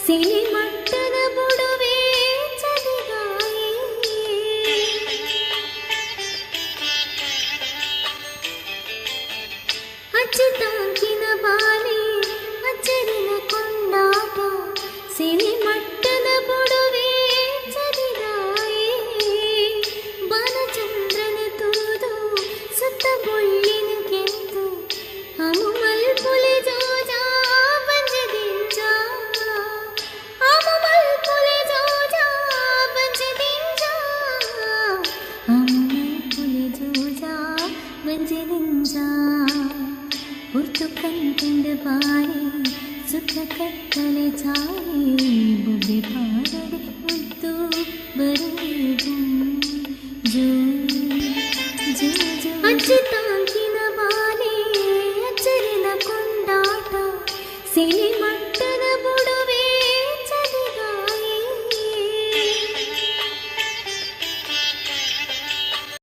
cine ಮಟ್ಟದ ಬುಡುವೆ ಚದಿಗಾಯಿ ಅಚ್ಚುತಾಕಿನ ಬಾಲಿ ಅಚ್ಚರಿನ ಕೊಂಡಾಟ cine ಮಟ್ಟದ ಬುಡುವೆ ಚದಿಗಾಯಿ ಬಾಲಚಂದ್ರನ ತೂದು ಸುತ್ತ ಬೊಳ್ಳಿನ ಕೆಂತು ಅಮುಮಲ್ ಪುಲಿ ಜೋಜಾ ಬಂಜದಿಂಜ ಅಮುಮಲ್ ಪುಲಿ ಜೋಜಾ ಬಂಜದಿಂಜ ಅಮುಮಲ್ ಪುಲಿ ಜೋಜಾ ಬಂಜದಿಂಜ ಪುರ್ತು ಕಂತಿಂದ ಬಾರಿ ಸುತ್ತ ಕತ್ತಲೆ ಚಾರಿ ಬುಬ್ಬೆ ಪಾಡದೆ ಮುದ್ದು ಬರುವುದು ಜೋ ಜೋ ಜೋ ಅಚ್ಚುತಾಕಿನ ಬಾಲಿ ಅಚ್ಚರಿನ ಕೊಂಡಾಟ ಸಿನಿ